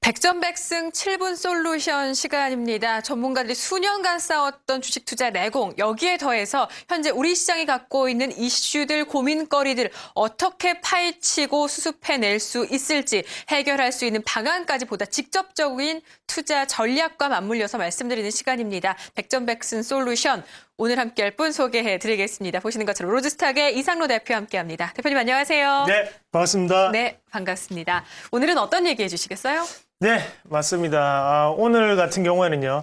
백전백승 7분 솔루션 시간입니다. 전문가들이 수년간 쌓았던 주식 투자 내공, 여기에 더해서 현재 우리 시장이 갖고 있는 이슈들, 고민거리들 어떻게 파헤치고 수습해낼 수 있을지 해결할 수 있는 방안까지 보다 직접적인 투자 전략과 맞물려서 말씀드리는 시간입니다. 백전백승 솔루션. 오늘 함께할 분 소개해드리겠습니다. 보시는 것처럼 로즈스탁의 이상로 대표와 함께합니다. 대표님 안녕하세요. 네, 반갑습니다. 네, 반갑습니다. 오늘은 어떤 얘기해 주시겠어요? 네, 맞습니다. 오늘 같은 경우에는요.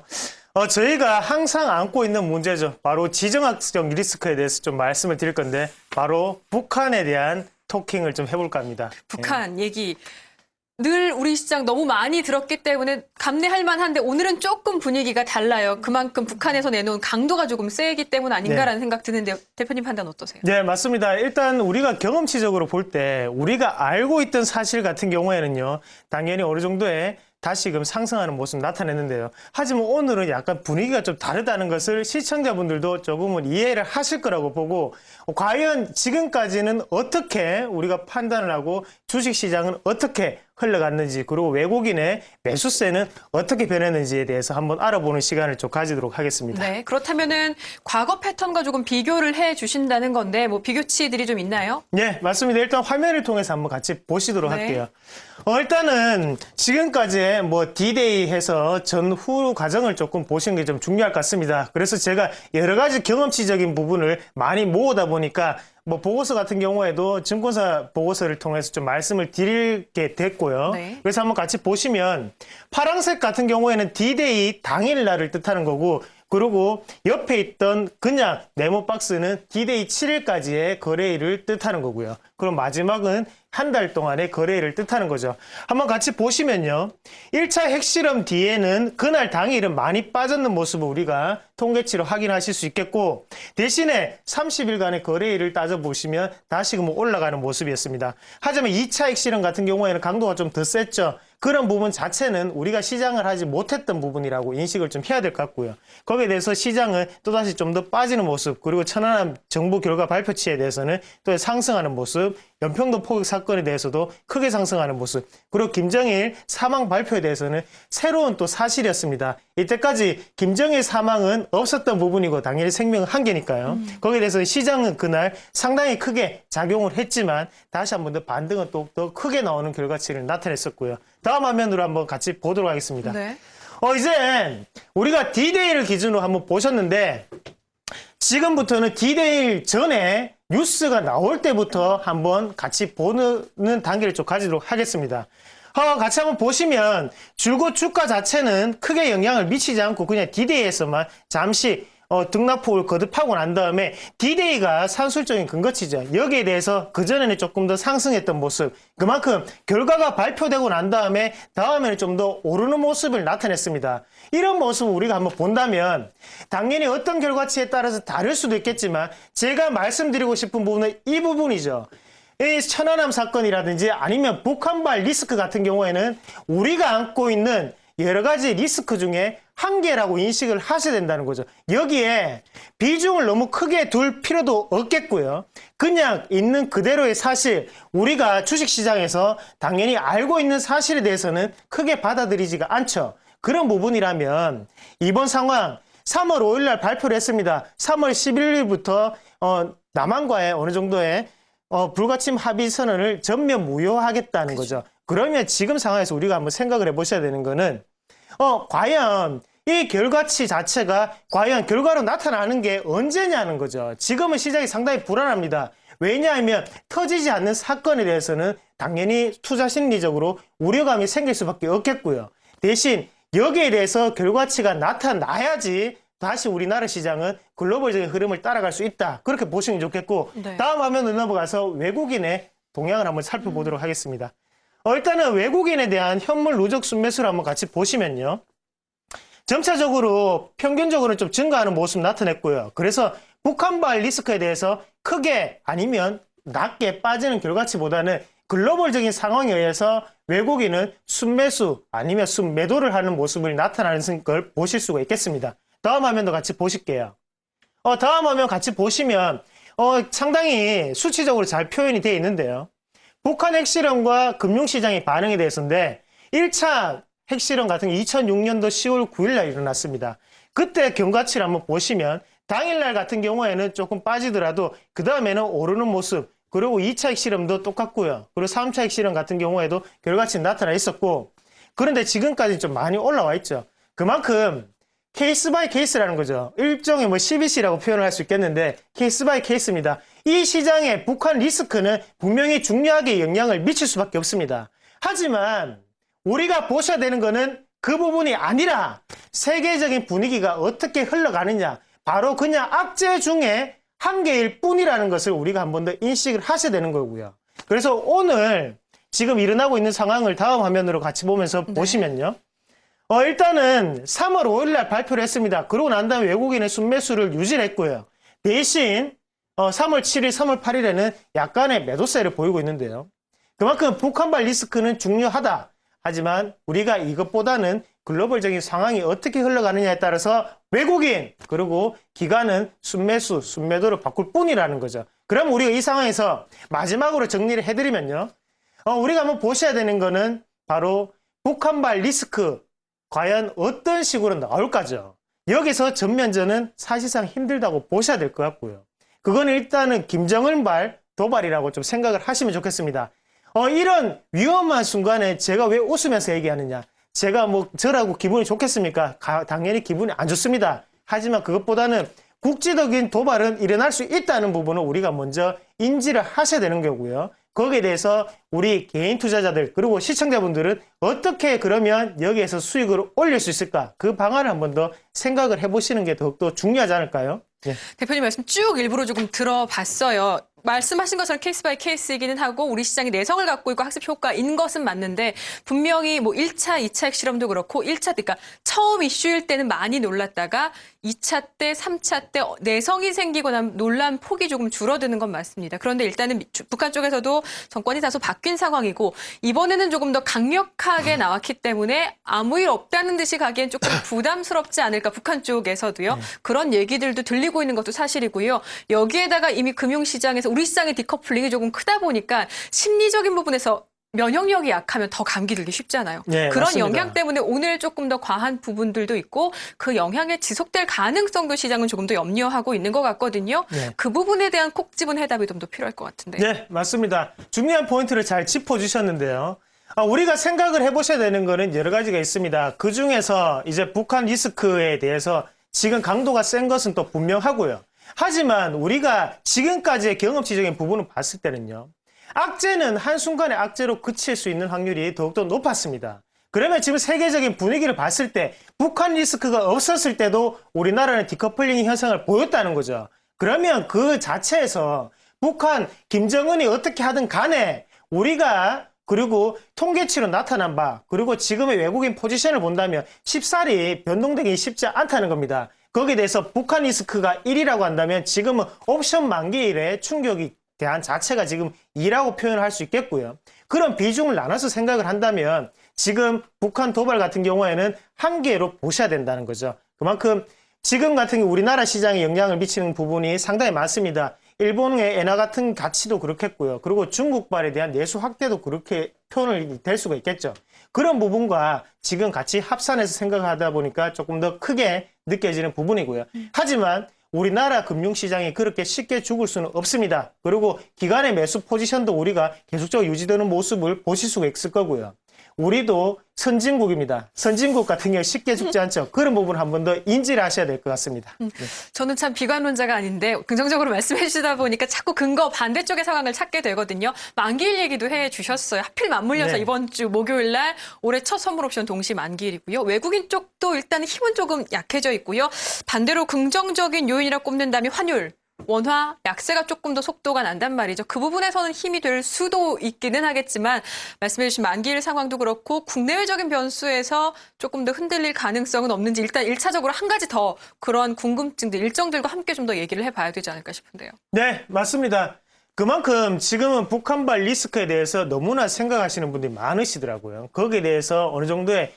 저희가 항상 안고 있는 문제죠. 바로 지정학적 리스크에 대해서 좀 말씀을 드릴 건데 바로 북한에 대한 토킹을 좀 해볼까 합니다. 북한 얘기. 늘 우리 시장 너무 많이 들었기 때문에 감내할 만한데 오늘은 조금 분위기가 달라요. 그만큼 북한에서 내놓은 강도가 조금 세기 때문 아닌가라는 생각 드는데 대표님 판단 어떠세요? 네, 맞습니다. 일단 우리가 경험치적으로 볼 때 우리가 알고 있던 사실 같은 경우에는요. 당연히 어느 정도의 다시금 상승하는 모습 나타냈는데요. 하지만 오늘은 약간 분위기가 좀 다르다는 것을 시청자분들도 조금은 이해를 하실 거라고 보고 과연 지금까지는 어떻게 우리가 판단을 하고 주식시장은 어떻게 흘러갔는지 그리고 외국인의 매수세는 어떻게 변했는지에 대해서 한번 알아보는 시간을 좀 가지도록 하겠습니다. 네, 그렇다면은 과거 패턴과 조금 비교를 해 주신다는 건데 뭐 비교치들이 좀 있나요? 네, 맞습니다. 일단 화면을 통해서 한번 같이 보시도록 네. 할게요. 일단은 지금까지 뭐 D-Day 해서 전후 과정을 조금 보시는 게 좀 중요할 것 같습니다. 그래서 제가 여러 가지 경험치적인 부분을 많이 모으다 보니까 뭐 보고서 같은 경우에도 증권사 보고서를 통해서 좀 말씀을 드리게 됐고요. 네. 그래서 한번 같이 보시면 파란색 같은 경우에는 D-Day 당일날을 뜻하는 거고 그리고 옆에 있던 그냥 네모 박스는 D-Day 7일까지의 거래일을 뜻하는 거고요. 그럼 마지막은 한 달 동안의 거래일을 뜻하는 거죠. 한번 같이 보시면요. 1차 핵실험 뒤에는 그날 당일은 많이 빠졌는 모습을 우리가 통계치로 확인하실 수 있겠고 대신에 30일간의 거래일을 따져보시면 다시금 올라가는 모습이었습니다. 하지만 2차 핵실험 같은 경우에는 강도가 좀 더 셌죠. 그런 부분 자체는 우리가 시장을 하지 못했던 부분이라고 인식을 좀 해야 될 것 같고요. 거기에 대해서 시장은 또다시 좀 더 빠지는 모습 그리고 천안함 정부 결과 발표치에 대해서는 또 상승하는 모습 연평도 포격 사건에 대해서도 크게 상승하는 모습 그리고 김정일 사망 발표에 대해서는 새로운 또 사실이었습니다. 이때까지 김정일 사망은 없었던 부분이고 당연히 생명은 한 개니까요. 거기에 대해서 시장은 그날 상당히 크게 작용을 했지만 다시 한 번 더 반등은 또 더 크게 나오는 결과치를 나타냈었고요. 다음 화면으로 한번 같이 보도록 하겠습니다. 네. 이제 우리가 D-Day를 기준으로 한번 보셨는데 지금부터는 D-Day 전에 뉴스가 나올 때부터 한번 같이 보는 단계를 좀 가지도록 하겠습니다. 같이 한번 보시면 줄곧 주가 자체는 크게 영향을 미치지 않고 그냥 D-Day에서만 잠시 등락폭을 거듭하고 난 다음에 D-Day가 산술적인 근거치죠. 여기에 대해서 그전에는 조금 더 상승했던 모습 그만큼 결과가 발표되고 난 다음에는 좀 더 오르는 모습을 나타냈습니다. 이런 모습을 우리가 한번 본다면 당연히 어떤 결과치에 따라서 다를 수도 있겠지만 제가 말씀드리고 싶은 부분은 이 부분이죠. 이 천안함 사건이라든지 아니면 북한발 리스크 같은 경우에는 우리가 안고 있는 여러 가지 리스크 중에 한 개라고 인식을 하셔야 된다는 거죠. 여기에 비중을 너무 크게 둘 필요도 없겠고요. 그냥 있는 그대로의 사실, 우리가 주식시장에서 당연히 알고 있는 사실에 대해서는 크게 받아들이지가 않죠. 그런 부분이라면 이번 상황 3월 5일 날 발표를 했습니다. 3월 11일부터 남한과의 어느 정도의 불가침 합의 선언을 전면 무효하겠다는 거죠. 그러면 지금 상황에서 우리가 한번 생각을 해보셔야 되는 거는 과연 이 결과치 자체가 과연 결과로 나타나는 게 언제냐는 거죠. 지금은 시장이 상당히 불안합니다. 왜냐하면 터지지 않는 사건에 대해서는 당연히 투자 심리적으로 우려감이 생길 수밖에 없겠고요. 대신 여기에 대해서 결과치가 나타나야지 다시 우리나라 시장은 글로벌적인 흐름을 따라갈 수 있다. 그렇게 보시면 좋겠고 네. 다음 화면으로 넘어가서 외국인의 동향을 한번 살펴보도록 하겠습니다. 일단은 외국인에 대한 현물 누적 순매수를 한번 같이 보시면요. 점차적으로 평균적으로 좀 증가하는 모습 나타냈고요. 그래서 북한발 리스크에 대해서 크게 아니면 낮게 빠지는 결과치보다는 글로벌적인 상황에 의해서 외국인은 순매수 아니면 순매도를 하는 모습을 나타나는 걸 보실 수가 있겠습니다. 다음 화면도 같이 보실게요. 다음 화면 같이 보시면 상당히 수치적으로 잘 표현이 되어 있는데요. 북한 핵실험과 금융시장의 반응에 대해서인데 1차 핵실험 같은 게 2006년도 10월 9일 날 일어났습니다. 그때 경과치를 한번 보시면 당일날 같은 경우에는 조금 빠지더라도 그 다음에는 오르는 모습, 그리고 2차 핵실험도 똑같고요. 그리고 3차 핵실험 같은 경우에도 결과치는 나타나 있었고, 그런데 지금까지 좀 많이 올라와 있죠. 그만큼 케이스 바이 케이스라는 거죠. 일종의 뭐 CBC라고 표현을 할 수 있겠는데 케이스 바이 케이스입니다. 이 시장에 북한 리스크는 분명히 중요하게 영향을 미칠 수밖에 없습니다. 하지만 우리가 보셔야 되는 거는 그 부분이 아니라 세계적인 분위기가 어떻게 흘러가느냐, 바로 그냥 악재 중에 한 개일 뿐이라는 것을 우리가 한 번 더 인식을 하셔야 되는 거고요. 그래서 오늘 지금 일어나고 있는 상황을 다음 화면으로 같이 보면서 보시면요. 일단은 3월 5일 날 발표를 했습니다. 그러고 난 다음에 외국인의 순매수를 유지를 했고요. 대신 3월 7일, 3월 8일에는 약간의 매도세를 보이고 있는데요. 그만큼 북한발 리스크는 중요하다. 하지만 우리가 이것보다는 글로벌적인 상황이 어떻게 흘러가느냐에 따라서 외국인 그리고 기관은 순매수, 순매도를 바꿀 뿐이라는 거죠. 그럼 우리가 이 상황에서 마지막으로 정리를 해드리면요. 우리가 한번 보셔야 되는 거는 바로 북한발 리스크 과연 어떤 식으로 나올까죠. 여기서 전면전은 사실상 힘들다고 보셔야 될 것 같고요. 그건 일단은 김정은발 도발이라고 좀 생각을 하시면 좋겠습니다. 이런 위험한 순간에 제가 왜 웃으면서 얘기하느냐. 제가 뭐 저라고 기분이 좋겠습니까? 당연히 기분이 안 좋습니다. 하지만 그것보다는 국제적인 도발은 일어날 수 있다는 부분을 우리가 먼저 인지를 하셔야 되는 거고요. 거기에 대해서 우리 개인 투자자들 그리고 시청자분들은 어떻게 그러면 여기에서 수익을 올릴 수 있을까? 그 방안을 한 번 더 생각을 해보시는 게 더욱더 중요하지 않을까요? 예. 대표님 말씀 쭉 일부러 조금 들어봤어요. 말씀하신 것처럼 케이스 바이 케이스이기는 하고 우리 시장이 내성을 갖고 있고 학습 효과인 것은 맞는데 분명히 뭐 1차, 2차 핵실험도 그렇고 1차 때, 그러니까 처음 이슈일 때는 많이 놀랐다가 2차 때, 3차 때 내성이 생기고 나면 논란 폭이 조금 줄어드는 건 맞습니다. 그런데 일단은 북한 쪽에서도 정권이 다소 바뀐 상황이고 이번에는 조금 더 강력하게 나왔기 때문에 아무 일 없다는 듯이 가기엔 조금 부담스럽지 않을까, 북한 쪽에서도요. 그런 얘기들도 들리고 있는 것도 사실이고요. 여기에다가 이미 금융시장에서 우리 시장의 디커플링이 조금 크다 보니까 심리적인 부분에서 면역력이 약하면 더 감기 들기 쉽잖아요. 네, 그런 맞습니다. 영향 때문에 오늘 조금 더 과한 부분들도 있고 그 영향에 지속될 가능성도 시장은 조금 더 염려하고 있는 것 같거든요. 네. 그 부분에 대한 콕 집은 해답이 좀 더 필요할 것 같은데. 네, 맞습니다. 중요한 포인트를 잘 짚어주셨는데요. 우리가 생각을 해보셔야 되는 거는 여러 가지가 있습니다. 그 중에서 이제 북한 리스크에 대해서 지금 강도가 센 것은 또 분명하고요. 하지만 우리가 지금까지의 경험치적인 부분을 봤을 때는요. 악재는 한순간에 악재로 그칠 수 있는 확률이 더욱더 높았습니다. 그러면 지금 세계적인 분위기를 봤을 때 북한 리스크가 없었을 때도 우리나라는 디커플링 현상을 보였다는 거죠. 그러면 그 자체에서 북한, 김정은이 어떻게 하든 간에 우리가 그리고 통계치로 나타난 바 그리고 지금의 외국인 포지션을 본다면 쉽사리 변동되기 쉽지 않다는 겁니다. 거기에 대해서 북한 리스크가 1이라고 한다면 지금은 옵션 만기일의 충격이 대한 자체가 지금 2라고 표현을 할 수 있겠고요. 그런 비중을 나눠서 생각을 한다면 지금 북한 도발 같은 경우에는 한 개로 보셔야 된다는 거죠. 그만큼 지금 같은 우리나라 시장에 영향을 미치는 부분이 상당히 많습니다. 일본의 엔화 같은 가치도 그렇겠고요. 그리고 중국발에 대한 내수 확대도 그렇게 표현을 될 수가 있겠죠. 그런 부분과 지금 같이 합산해서 생각하다 보니까 조금 더 크게 느껴지는 부분이고요. 하지만 우리나라 금융시장이 그렇게 쉽게 죽을 수는 없습니다. 그리고 기관의 매수 포지션도 우리가 계속적으로 유지되는 모습을 보실 수가 있을 거고요. 우리도 선진국입니다. 선진국 같은 경우 쉽게 죽지 않죠. 그런 부분을 한 번 더 인지를 하셔야 될 것 같습니다. 네. 저는 참 비관론자가 아닌데 긍정적으로 말씀해 주시다 보니까 자꾸 근거 반대쪽의 상황을 찾게 되거든요. 만기일 얘기도 해 주셨어요. 하필 맞물려서 네. 이번 주 목요일 날 올해 첫 선물 옵션 동시 만기일이고요. 외국인 쪽도 일단 힘은 조금 약해져 있고요. 반대로 긍정적인 요인이라 꼽는다면 환율. 원화 약세가 조금 더 속도가 난단 말이죠. 그 부분에서는 힘이 될 수도 있기는 하겠지만 말씀해 주신 만기일 상황도 그렇고 국내외적인 변수에서 조금 더 흔들릴 가능성은 없는지 일단 1차적으로 한 가지 더 그런 궁금증들, 일정들과 함께 좀 더 얘기를 해봐야 되지 않을까 싶은데요. 네, 맞습니다. 그만큼 지금은 북한발 리스크에 대해서 너무나 생각하시는 분들이 많으시더라고요. 거기에 대해서 어느 정도의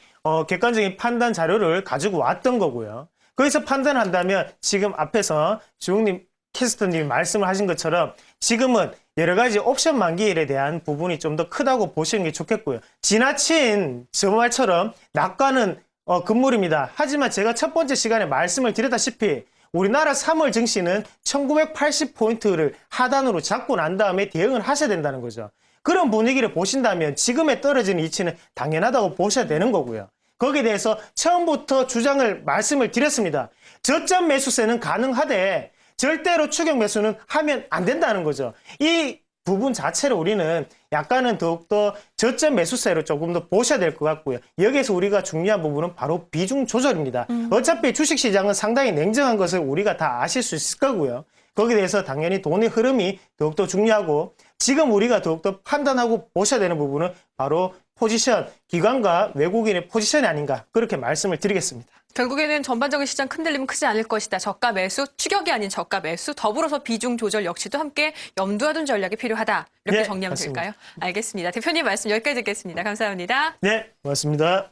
객관적인 판단 자료를 가지고 왔던 거고요. 거기서 판단한다면 지금 앞에서 주영님 캐스터님이 말씀을 하신 것처럼 지금은 여러 가지 옵션 만기일에 대한 부분이 좀 더 크다고 보시는 게 좋겠고요. 지나친 저 말처럼 낙관은 금물입니다. 하지만 제가 첫 번째 시간에 말씀을 드렸다시피 우리나라 3월 증시는 1980포인트를 하단으로 잡고 난 다음에 대응을 하셔야 된다는 거죠. 그런 분위기를 보신다면 지금에 떨어지는 이치는 당연하다고 보셔야 되는 거고요. 거기에 대해서 처음부터 주장을 말씀을 드렸습니다. 저점 매수세는 가능하되 절대로 추격 매수는 하면 안 된다는 거죠. 이 부분 자체를 우리는 약간은 더욱더 저점 매수세로 조금 더 보셔야 될 것 같고요. 여기에서 우리가 중요한 부분은 바로 비중 조절입니다. 어차피 주식시장은 상당히 냉정한 것을 우리가 다 아실 수 있을 거고요. 거기에 대해서 당연히 돈의 흐름이 더욱더 중요하고 지금 우리가 더욱더 판단하고 보셔야 되는 부분은 바로 포지션, 기관과 외국인의 포지션이 아닌가 그렇게 말씀을 드리겠습니다. 결국에는 전반적인 시장 흔들림은 크지 않을 것이다. 저가 매수, 추격이 아닌 저가 매수, 더불어서 비중 조절 역시도 함께 염두하던 전략이 필요하다. 이렇게 네, 정리하면 맞습니다. 될까요? 알겠습니다. 대표님 말씀 여기까지 듣겠습니다. 감사합니다. 네, 고맙습니다.